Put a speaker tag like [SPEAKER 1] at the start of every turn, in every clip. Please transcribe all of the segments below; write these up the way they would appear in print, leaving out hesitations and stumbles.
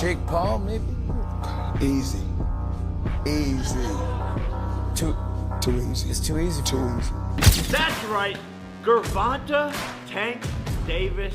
[SPEAKER 1] Jake Paul, maybe?
[SPEAKER 2] Easy. Too easy.
[SPEAKER 1] It's too easy.
[SPEAKER 2] Too easy.
[SPEAKER 3] That's right. Gervonta Tank Davis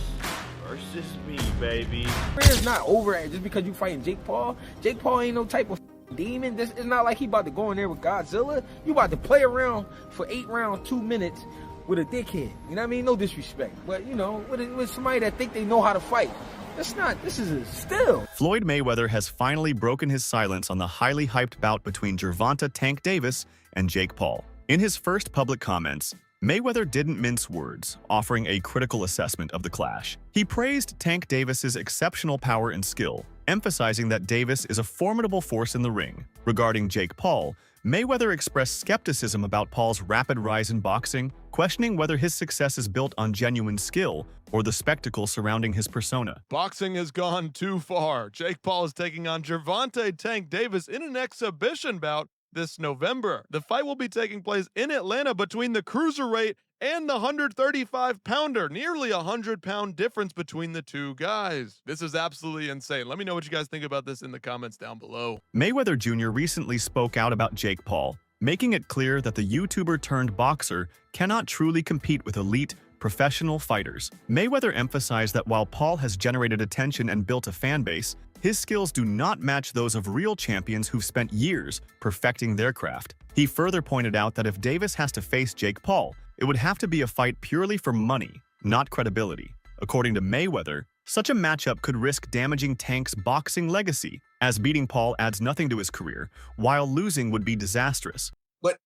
[SPEAKER 3] versus me, baby.
[SPEAKER 1] It's not over just because you fighting Jake Paul. Jake Paul ain't no type of demon. It's not like he about to go in there with Godzilla. You about to play around for 8 rounds, 2 minutes with a dickhead. You know what I mean? No disrespect. But, you know, with somebody that think they know how to fight. This is a still.
[SPEAKER 4] Floyd Mayweather has finally broken his silence on the highly hyped bout between Gervonta Tank Davis and Jake Paul. In his first public comments, Mayweather didn't mince words, offering a critical assessment of the clash. He praised Tank Davis's exceptional power and skill, emphasizing that Davis is a formidable force in the ring. Regarding Jake Paul, Mayweather expressed skepticism about Paul's rapid rise in boxing, questioning whether his success is built on genuine skill or the spectacle surrounding his persona.
[SPEAKER 5] Boxing has gone too far. Jake Paul is taking on Gervonta Tank Davis in an exhibition bout this November. The fight will be taking place in Atlanta between the cruiserweight and the 135-pounder, nearly a 100-pound difference between the two guys. This is absolutely insane. Let me know what you guys think about this in the comments down below.
[SPEAKER 4] Mayweather Jr. recently spoke out about Jake Paul, making it clear that the YouTuber-turned-boxer cannot truly compete with elite, professional fighters. Mayweather emphasized that while Paul has generated attention and built a fan base, his skills do not match those of real champions who've spent years perfecting their craft. He further pointed out that if Davis has to face Jake Paul, it would have to be a fight purely for money, not credibility. According to Mayweather, such a matchup could risk damaging Tank's boxing legacy, as beating Paul adds nothing to his career, while losing would be disastrous.
[SPEAKER 2] But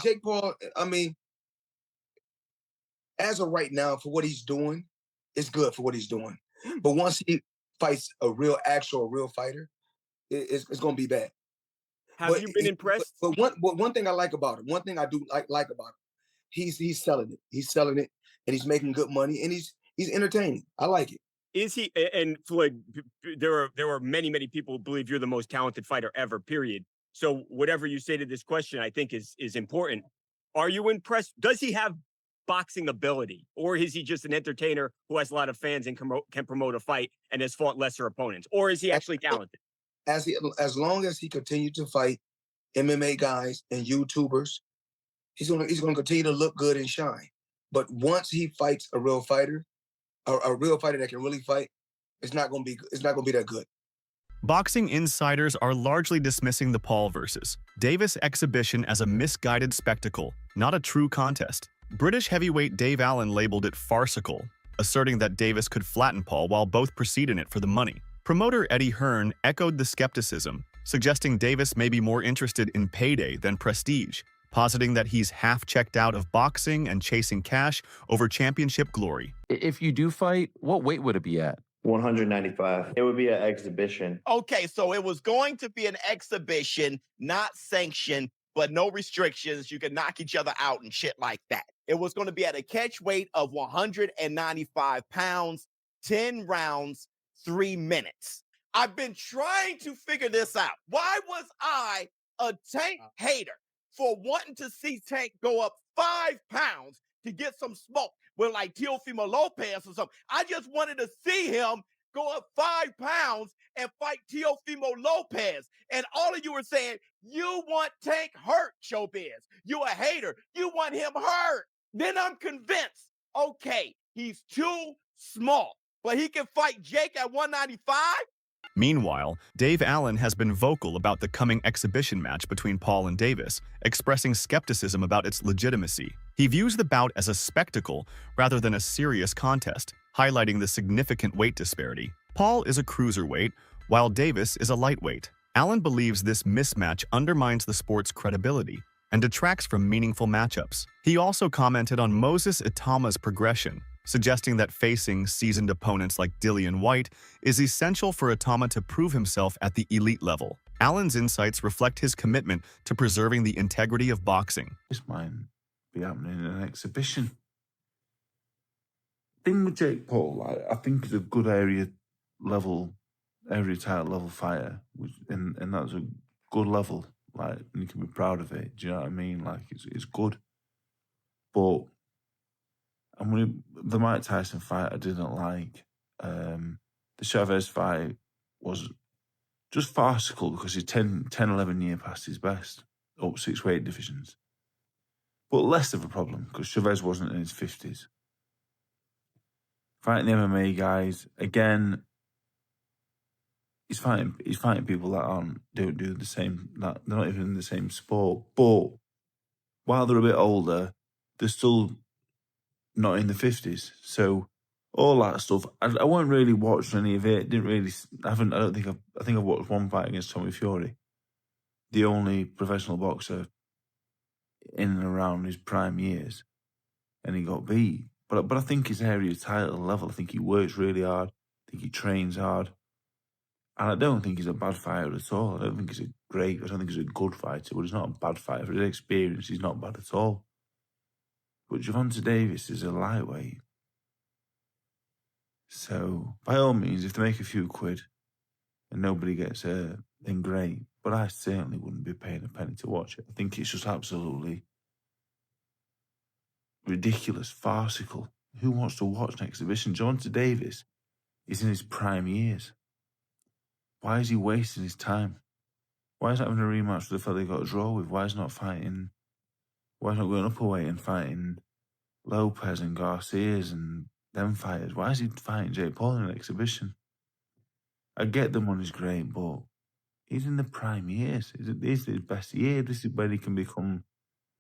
[SPEAKER 2] Jake Paul, I mean, as of right now, for what he's doing, it's good for what he's doing. But once he fights a real fighter, it's going to be bad.
[SPEAKER 3] Have you been impressed?
[SPEAKER 2] But one thing I like about him, one thing I do like about him, he's selling it. He's selling it, and he's making good money, and he's entertaining. I like it.
[SPEAKER 3] Is he? And Floyd, there are many people who believe you're the most talented fighter ever. Period. So whatever you say to this question, I think is important. Are you impressed? Does he have boxing ability, or is he just an entertainer who has a lot of fans and can promote a fight and has fought lesser opponents, or is he actually talented?
[SPEAKER 2] As long as he continues to fight MMA guys and YouTubers, he's gonna continue to look good and shine. But once he fights a real fighter, a real fighter that can really fight, it's not gonna be that good.
[SPEAKER 4] Boxing insiders are largely dismissing the Paul versus Davis exhibition as a misguided spectacle, not a true contest. British heavyweight Dave Allen labeled it farcical, asserting that Davis could flatten Paul while both proceed in it for the money. Promoter Eddie Hearn echoed the skepticism, suggesting Davis may be more interested in payday than prestige, positing that he's half checked out of boxing and chasing cash over championship glory.
[SPEAKER 6] If you do fight, what weight would it be at?
[SPEAKER 7] 195. It would be an exhibition.
[SPEAKER 8] Okay, so it was going to be an exhibition, not sanctioned, but no restrictions. You can knock each other out and shit like that. It was going to be at a catch weight of 195 pounds, 10 rounds, 3 minutes. I've been trying to figure this out. Why was I a Tank hater for wanting to see Tank go up 5 pounds to get some smoke with like Teofimo Lopez or something? I just wanted to see him go up 5 pounds and fight Teofimo Lopez. And all of you were saying, you want Tank hurt, Showbiz. You a hater. You want him hurt. Then I'm convinced, okay, he's too small, but he can fight Jake at 195?
[SPEAKER 4] Meanwhile, Dave Allen has been vocal about the coming exhibition match between Paul and Davis, expressing skepticism about its legitimacy. He views the bout as a spectacle rather than a serious contest, highlighting the significant weight disparity. Paul is a cruiserweight, while Davis is a lightweight. Allen believes this mismatch undermines the sport's credibility and detracts from meaningful matchups. He also commented on Moses Itama's progression, suggesting that facing seasoned opponents like Dillian White is essential for Itama to prove himself at the elite level. Allen's insights reflect his commitment to preserving the integrity of boxing.
[SPEAKER 9] This might be happening in an exhibition. Thing with Jake Paul, I think he's a good area title level fighter, and that's a good level. Like, and you can be proud of it. Do you know what I mean? Like, it's good. But the Mike Tyson fight I didn't like. the Chavez fight was just farcical because he's 10, 11 years past his best, up 6 weight divisions. But less of a problem because Chavez wasn't in his 50s. Fighting the MMA guys, again, he's fighting people that don't do the same, that they're not even in the same sport. But while they're a bit older, they're still not in the 50s. So all that stuff, I won't really watch any of it. I think I've watched one fight against Tommy Fury, the only professional boxer in and around his prime years, and he got beat. But I think his area title level, I think he works really hard. I think he trains hard. And I don't think he's a bad fighter at all. I don't think he's a good fighter, but he's not a bad fighter. For his experience, he's not bad at all. But Gervonta Davis is a lightweight. So, by all means, if they make a few quid and nobody gets hurt, then great. But I certainly wouldn't be paying a penny to watch it. I think it's just absolutely ridiculous, farcical. Who wants to watch an exhibition? Gervonta Davis is in his prime years. Why is he wasting his time? Why is he having a rematch with the fella he got a draw with? Why is he not fighting? Why is he not going up a weight and fighting Lopez and Garcias and them fighters? Why is he fighting Jake Paul in an exhibition? I get the money's great, but he's in the prime years. This is his best year. This is where he can become.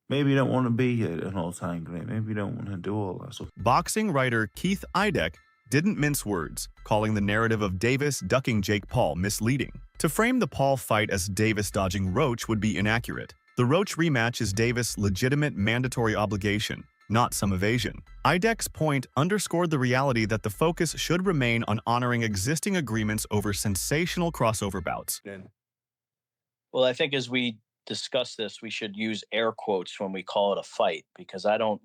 [SPEAKER 9] Maybe you don't want to be an all-time great. Maybe you don't want to do all that stuff.
[SPEAKER 4] Boxing writer Keith Idec didn't mince words, calling the narrative of Davis ducking Jake Paul misleading. To frame the Paul fight as Davis dodging Roach would be inaccurate. The Roach rematch is Davis' legitimate mandatory obligation, not some evasion. Idec's point underscored the reality that the focus should remain on honoring existing agreements over sensational crossover bouts.
[SPEAKER 10] Well, I think as we discuss this, we should use air quotes when we call it a fight, because I don't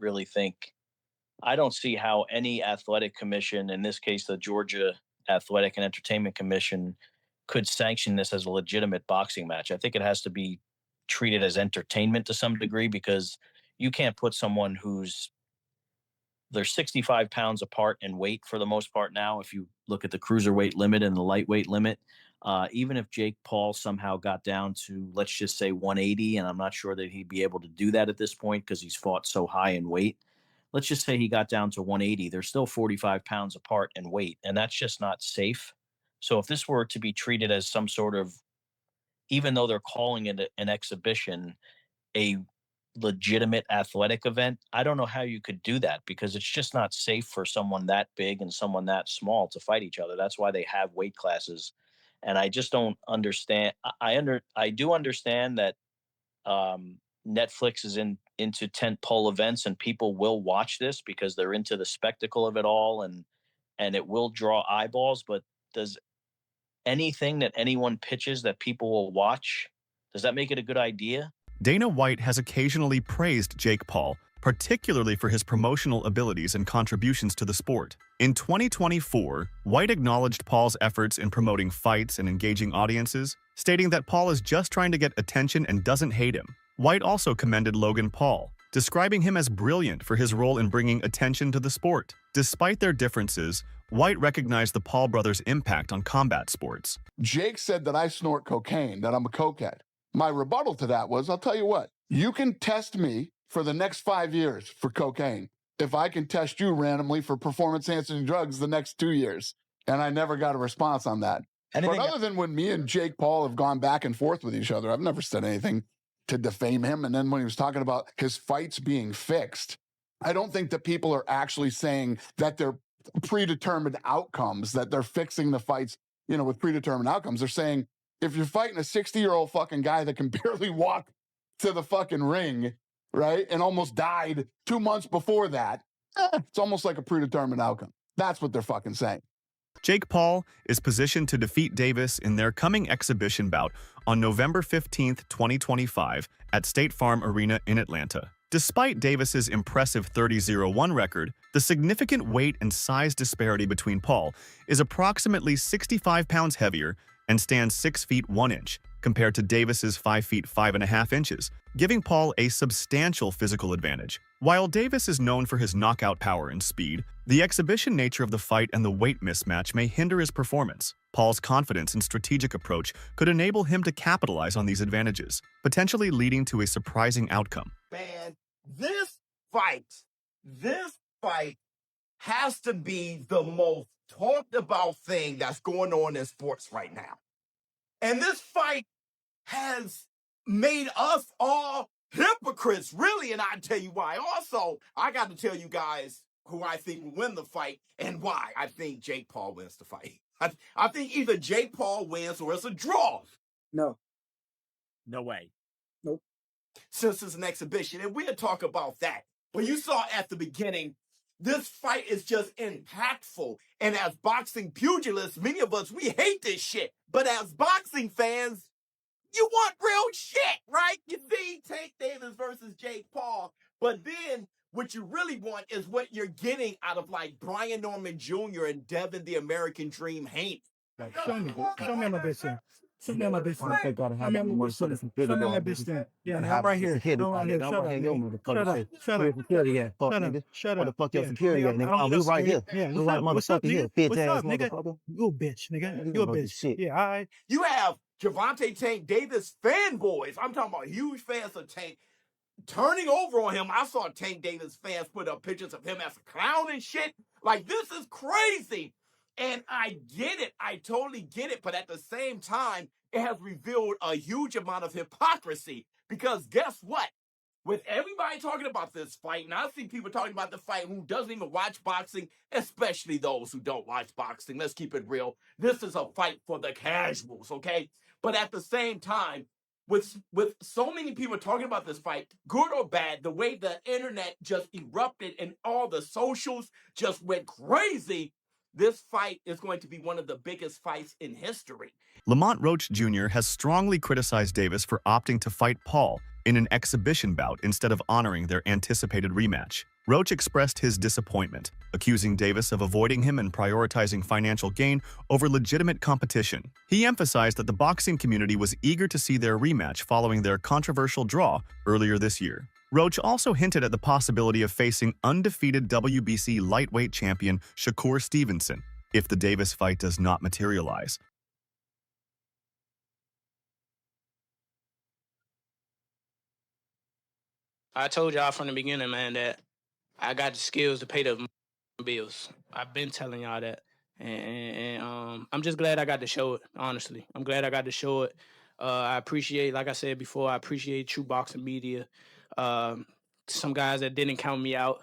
[SPEAKER 10] see how any athletic commission, in this case, the Georgia Athletic and Entertainment Commission, could sanction this as a legitimate boxing match. I think it has to be treated as entertainment to some degree, because you can't put someone they're 65 pounds apart in weight for the most part now. If you look at the cruiserweight limit and the lightweight limit, even if Jake Paul somehow got down to, let's just say 180, and I'm not sure that he'd be able to do that at this point because he's fought so high in weight. Let's just say he got down to 180. They're still 45 pounds apart in weight, and that's just not safe. So if this were to be treated as some sort of, even though they're calling it an exhibition, a legitimate athletic event, I don't know how you could do that, because it's just not safe for someone that big and someone that small to fight each other. That's why they have weight classes. And I just don't understand. I do understand that Netflix is into tentpole events, and people will watch this because they're into the spectacle of it all, and it will draw eyeballs. But does anything that anyone pitches that people will watch, does that make it a good idea?
[SPEAKER 4] Dana White has occasionally praised Jake Paul, particularly for his promotional abilities and contributions to the sport. In 2024, White acknowledged Paul's efforts in promoting fights and engaging audiences, stating that Paul is just trying to get attention and doesn't hate him. White also commended Logan Paul, describing him as brilliant for his role in bringing attention to the sport. Despite their differences, White recognized the Paul brothers' impact on combat sports.
[SPEAKER 11] Jake said that I snort cocaine, that I'm a cokehead. My rebuttal to that was, I'll tell you what, you can test me for the next 5 years for cocaine if I can test you randomly for performance-enhancing drugs the next 2 years. And I never got a response on that. But other than when me and Jake Paul have gone back and forth with each other, I've never said anything to defame him. And then when he was talking about his fights being fixed, I don't think that people are actually saying that they're predetermined outcomes, that they're fixing the fights, with predetermined outcomes. They're saying, if you're fighting a 60-year-old fucking guy that can barely walk to the fucking ring, right, and almost died 2 months before that, it's almost like a predetermined outcome. That's what they're fucking saying.
[SPEAKER 4] Jake Paul is positioned to defeat Davis in their coming exhibition bout on November 15, 2025 at State Farm Arena in Atlanta. Despite Davis's impressive 30-0-1 record, the significant weight and size disparity between Paul is approximately 65 pounds heavier and stands 6 feet 1 inch. compared to Davis's 5 feet 5.5 inches, giving Paul a substantial physical advantage. While Davis is known for his knockout power and speed, the exhibition nature of the fight and the weight mismatch may hinder his performance. Paul's confidence and strategic approach could enable him to capitalize on these advantages, potentially leading to a surprising outcome.
[SPEAKER 8] Man, this fight has to be the most talked about thing that's going on in sports right now. And this fight has made us all hypocrites, really, and I'll tell you why. Also, I got to tell you guys who I think will win the fight and why I think Jake Paul wins the fight. I think either Jake Paul wins or it's a draw.
[SPEAKER 1] No.
[SPEAKER 3] No way.
[SPEAKER 1] Nope.
[SPEAKER 8] Since it's an exhibition, and we'll talk about that. But you saw at the beginning, this fight is just impactful. And as boxing pugilists, many of us, we hate this shit. But as boxing fans, you want real shit, right? You see Tank Davis versus Jake Paul. But then what you really want is what you're getting out of like Brian Norman Jr. and Devin the American Dream Haney.
[SPEAKER 12] Show me my bitch then. Show me my bitch then. Show me my bitch then. Yeah, I'm right here. I'm right here. Shut up. Shut up.
[SPEAKER 13] Security at, fuck, nigga.
[SPEAKER 12] Shut
[SPEAKER 13] What the
[SPEAKER 12] up.
[SPEAKER 13] fuck your security at, nigga? We right here.
[SPEAKER 12] Yeah,
[SPEAKER 13] We right motherfucker here. Bitch ass
[SPEAKER 12] nigga?
[SPEAKER 13] motherfucker.
[SPEAKER 12] You a bitch, nigga. You a bitch.
[SPEAKER 13] Shit.
[SPEAKER 12] Yeah, all right.
[SPEAKER 8] You have Gervonta Tank Davis fanboys. I'm talking about huge fans of Tank turning over on him. I saw Tank Davis fans put up pictures of him as a clown and shit. Like, this is crazy. And I get it. I totally get it. But at the same time, it has revealed a huge amount of hypocrisy. Because guess what? With everybody talking about this fight, and I see people talking about the fight who doesn't even watch boxing, especially those who don't watch boxing. Let's keep it real. This is a fight for the casuals, okay? But at the same time, with so many people talking about this fight, good or bad, the way the internet just erupted and all the socials just went crazy, this fight is going to be one of the biggest fights in history.
[SPEAKER 4] Lamont Roach Jr. has strongly criticized Davis for opting to fight Paul in an exhibition bout instead of honoring their anticipated rematch. Roach expressed his disappointment, accusing Davis of avoiding him and prioritizing financial gain over legitimate competition. He emphasized that the boxing community was eager to see their rematch following their controversial draw earlier this year. Roach also hinted at the possibility of facing undefeated WBC lightweight champion Shakur Stevenson if the Davis fight does not materialize.
[SPEAKER 14] I told y'all from the beginning, man, that I got the skills to pay the bills. I've been telling y'all that. And I'm just glad I got to show it, honestly. I'm glad I got to show it. I appreciate, like I said before, I appreciate True Boxing Media. Some guys that didn't count me out.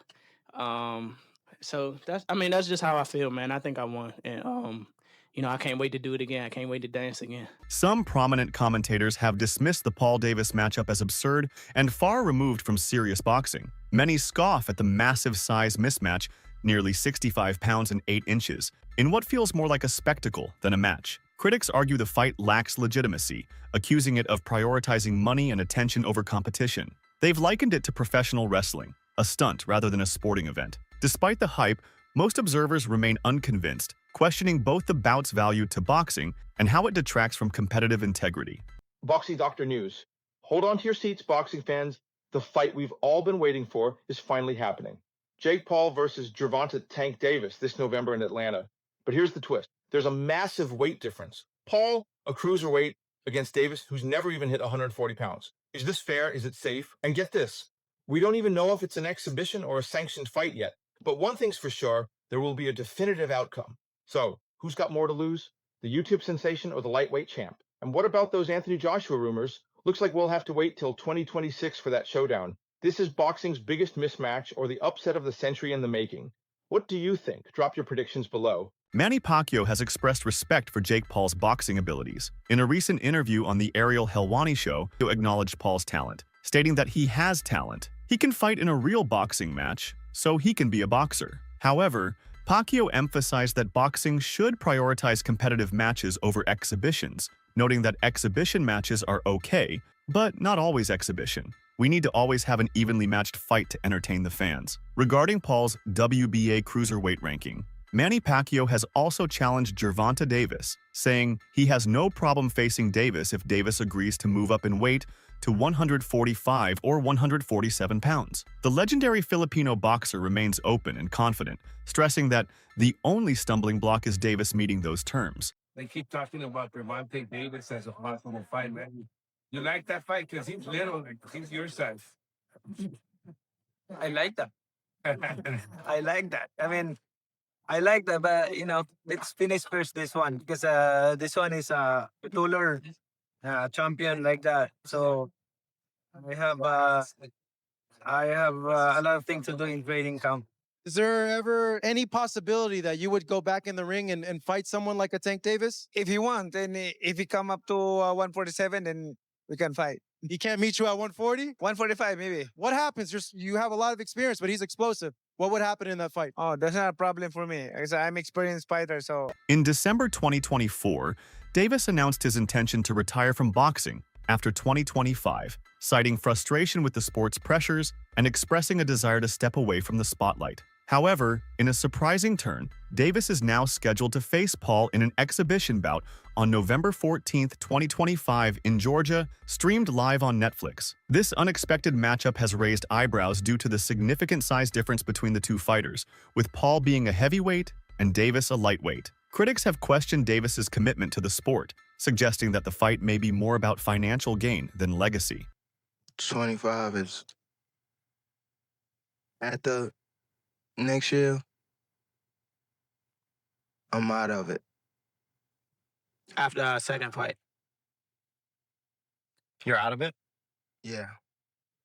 [SPEAKER 14] So that's just how I feel, man. I think I won. And I can't wait to do it again. I can't wait to dance again.
[SPEAKER 4] Some prominent commentators have dismissed the Paul Davis matchup as absurd and far removed from serious boxing. Many scoff at the massive size mismatch, nearly 65 pounds and 8 inches, in what feels more like a spectacle than a match. Critics argue the fight lacks legitimacy, accusing it of prioritizing money and attention over competition. They've likened it to professional wrestling, a stunt rather than a sporting event. Despite the hype, most observers remain unconvinced, questioning both the bout's value to boxing and how it detracts from competitive integrity.
[SPEAKER 15] Boxing Doctor News. Hold on to your seats, boxing fans. The fight we've all been waiting for is finally happening. Jake Paul versus Gervonta Tank Davis this November in Atlanta. But here's the twist. There's a massive weight difference. Paul, a cruiserweight, against Davis, who's never even hit 140 pounds. Is this fair? Is it safe? And get this. We don't even know if it's an exhibition or a sanctioned fight yet. But one thing's for sure, there will be a definitive outcome. So, who's got more to lose? The YouTube sensation or the lightweight champ? And what about those Anthony Joshua rumors? Looks like we'll have to wait till 2026 for that showdown. This is boxing's biggest mismatch or the upset of the century in the making. What do you think? Drop your predictions below.
[SPEAKER 4] Manny Pacquiao has expressed respect for Jake Paul's boxing abilities. In a recent interview on the Ariel Helwani show, he acknowledged Paul's talent, stating that he has talent. He can fight in a real boxing match, so he can be a boxer. However, Pacquiao emphasized that boxing should prioritize competitive matches over exhibitions, noting that exhibition matches are okay, but not always exhibition. We need to always have an evenly matched fight to entertain the fans. Regarding Paul's WBA cruiserweight ranking, Manny Pacquiao has also challenged Gervonta Davis, saying he has no problem facing Davis if Davis agrees to move up in weight to 145 or 147 pounds. The legendary Filipino boxer remains open and confident, stressing that the only stumbling block is Davis meeting those terms.
[SPEAKER 16] They keep talking about Gervonta Davis as a possible fight, man. You like that fight because he's little, like, he's your size.
[SPEAKER 17] I like that. I like that. I mean, I like that, but let's finish first this one because this one is a taller champion like that. So I have a lot of things to do in training camp.
[SPEAKER 18] Is there ever any possibility that you would go back in the ring and fight someone like a Tank Davis?
[SPEAKER 17] If he wants, and if he come up to 147, then we can fight.
[SPEAKER 18] He can't meet you at 140?
[SPEAKER 17] 145 maybe.
[SPEAKER 18] What happens? You have a lot of experience, but he's explosive. What would happen in that fight?
[SPEAKER 17] Oh, that's not a problem for me. I'm an experienced fighter, so.
[SPEAKER 4] In December 2024, Davis announced his intention to retire from boxing after 2025, citing frustration with the sport's pressures and expressing a desire to step away from the spotlight. However, in a surprising turn, Davis is now scheduled to face Paul in an exhibition bout on November 14, 2025 in Georgia, streamed live on Netflix. This unexpected matchup has raised eyebrows due to the significant size difference between the two fighters, with Paul being a heavyweight and Davis a lightweight. Critics have questioned Davis's commitment to the sport, suggesting that the fight may be more about financial gain than legacy.
[SPEAKER 2] 25 is at the next year. I'm out of it.
[SPEAKER 17] After our second fight.
[SPEAKER 18] You're out of it?
[SPEAKER 2] Yeah,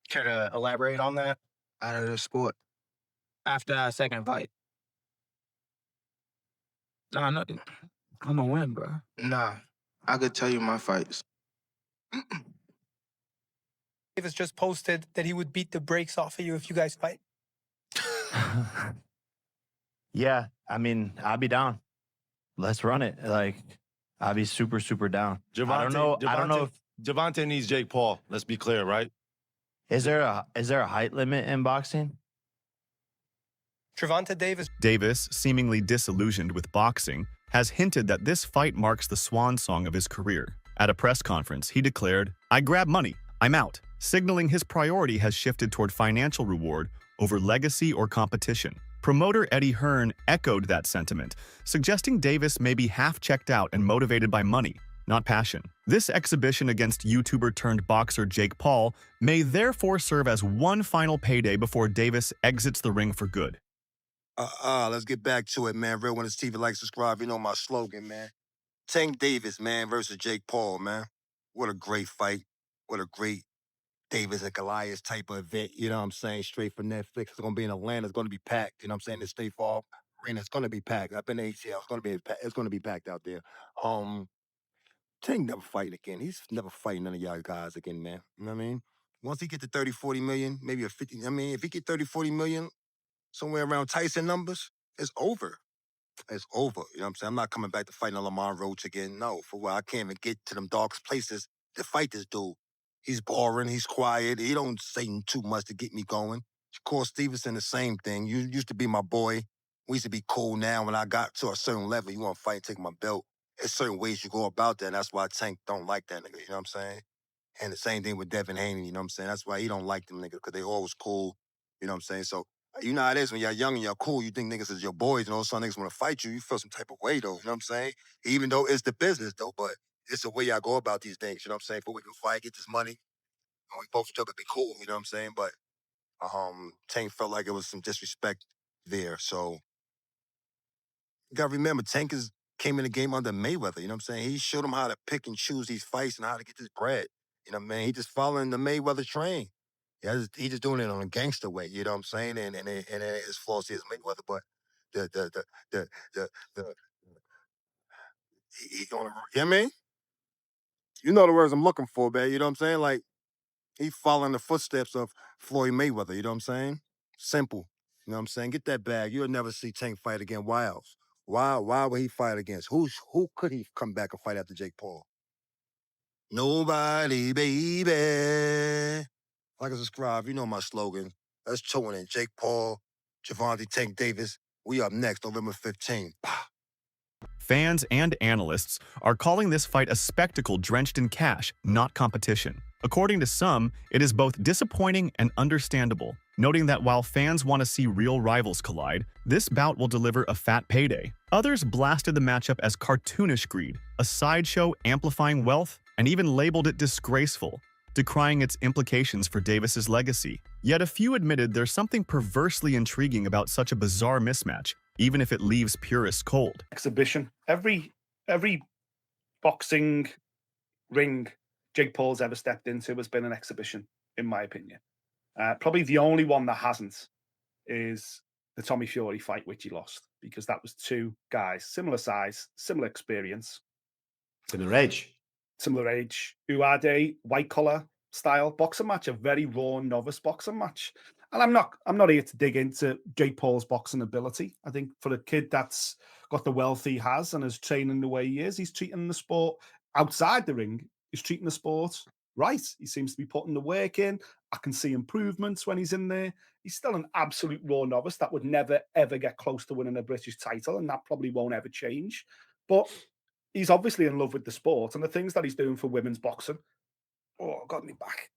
[SPEAKER 18] Care to elaborate on that?
[SPEAKER 2] out of the sport.
[SPEAKER 17] After our second fight. No, I'm gonna win, bro.
[SPEAKER 2] Nah, I could tell you my fights.
[SPEAKER 18] Davis just posted that he would beat the brakes off of you if you guys fight.
[SPEAKER 7] Yeah, I mean, I'll be down. Let's run it. Like, I'll be super, super down. I don't know if
[SPEAKER 19] Gervonta needs Jake Paul. Let's be clear, right?
[SPEAKER 7] is there a height limit in boxing?
[SPEAKER 18] Gervonta Davis.
[SPEAKER 4] Davis, seemingly disillusioned with boxing, has hinted that this fight marks the swan song of his career. At a press conference, he declared, "I grab money, I'm out," signaling his priority has shifted toward financial reward over legacy or competition. Promoter Eddie Hearn echoed that sentiment, suggesting Davis may be half checked out and motivated by money, not passion. This exhibition against YouTuber-turned-boxer Jake Paul may therefore serve as one final payday before Davis exits the ring for good.
[SPEAKER 20] Let's get back to it, man. Real When It's TV, like, subscribe. You know my slogan, man. Tank Davis, man, versus Jake Paul, man. What a great fight. What a great Davis and Goliath type of event. You know what I'm saying? Straight for Netflix. It's going to be in Atlanta. It's going to be packed. You know what I'm saying? The State Farm Arena. It's going to be packed. I've been to ATL. It's going to be packed out there. Tank never fighting again. He's never fighting none of y'all guys again, man. You know what I mean? Once he get to 30, 40 million, maybe a 50. I mean, if he get 30, 40 million, somewhere around Tyson numbers, it's over. It's over. You know what I'm saying? I'm not coming back to fighting Lamar Roach again. No, for what? I can't even get to them darkest places to fight this dude. He's boring. He's quiet. He don't say too much to get me going. Of course, Stevenson, the same thing. You used to be my boy. We used to be cool. Now, when I got to a certain level, you want to fight and take my belt. There's certain ways you go about that, and that's why Tank don't like that nigga. You know what I'm saying? And the same thing with Devin Haney. You know what I'm saying? That's why he don't like them niggas, because they always cool. You know what I'm saying? So, you know how it is when you're young and you're cool, you think niggas is your boys, and all of a sudden niggas want to fight you. You feel some type of way, though. You know what I'm saying? Even though it's the business, though, but it's the way y'all go about these things. You know what I'm saying? Before we can fight, get this money, and we both still could be cool. You know what I'm saying? But Tank felt like it was some disrespect there. So you gotta remember, Tank came in the game under Mayweather. You know what I'm saying? He showed him how to pick and choose these fights and how to get this bread. You know what I mean? He just following the Mayweather train. Yeah, he just doing it on a gangster way. You know what I'm saying? And it's flawless as Mayweather, but the he on. You know what I mean? You know the words I'm looking for, man. You know what I'm saying? Like, he following the footsteps of Floyd Mayweather. You know what I'm saying? Simple. You know what I'm saying? Get that bag. You'll never see Tank fight again. Why else? Why would he fight against? Who could he come back and fight after Jake Paul? Nobody, baby. Like and subscribe. You know my slogan. Let's tune in. Jake Paul, Gervonta Tank Davis. We up next, November 15th.
[SPEAKER 4] Fans and analysts are calling this fight a spectacle drenched in cash, not competition. According to some, it is both disappointing and understandable, noting that while fans want to see real rivals collide, this bout will deliver a fat payday. Others blasted the matchup as cartoonish greed, a sideshow amplifying wealth, and even labeled it disgraceful, decrying its implications for Davis's legacy. Yet a few admitted there's something perversely intriguing about such a bizarre mismatch, even if it leaves purists cold.
[SPEAKER 21] Exhibition. Every boxing ring Jake Paul's ever stepped into has been an exhibition, in my opinion. Probably the only one that hasn't is the Tommy Fury fight, which he lost, because that was two guys, similar size, similar experience.
[SPEAKER 22] Similar age,
[SPEAKER 21] who had a white-collar style boxing match, a very raw novice boxing match. And I'm not here to dig into Jake Paul's boxing ability. I think for a kid that's got the wealth he has and is training the way he is, he's treating the sport outside the ring. He's treating the sport right. He seems to be putting the work in. I can see improvements when he's in there. He's still an absolute raw novice that would never, ever get close to winning a British title, and that probably won't ever change. But he's obviously in love with the sport, and the things that he's doing for women's boxing, got me back.